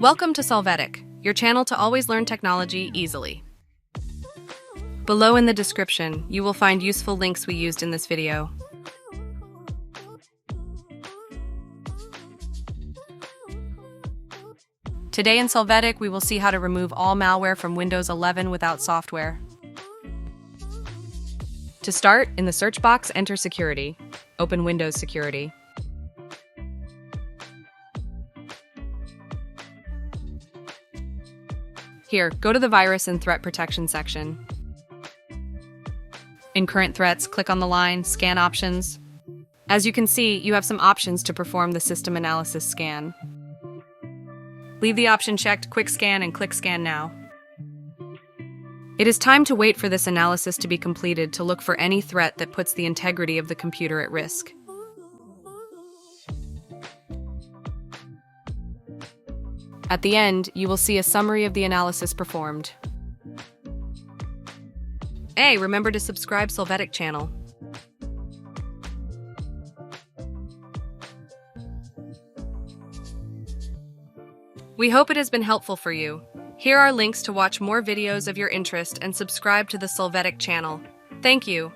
Welcome to Solvetic, your channel to always learn technology easily. Below in the description, you will find useful links we used in this video. Today in Solvetic, we will see how to remove all malware from Windows 11 without software. To start, in the search box, enter Security. Open Windows Security. Here, go to the Virus and Threat Protection section. In Current Threats, click on the line Scan Options. As you can see, you have some options to perform the system analysis scan. Leave the option checked Quick Scan and click Scan Now. It is time to wait for this analysis to be completed to look for any threat that puts the integrity of the computer at risk. At the end, you will see a summary of the analysis performed. Hey, remember to subscribe Solvetic channel. We hope it has been helpful for you. Here are links to watch more videos of your interest and subscribe to the Solvetic channel. Thank you.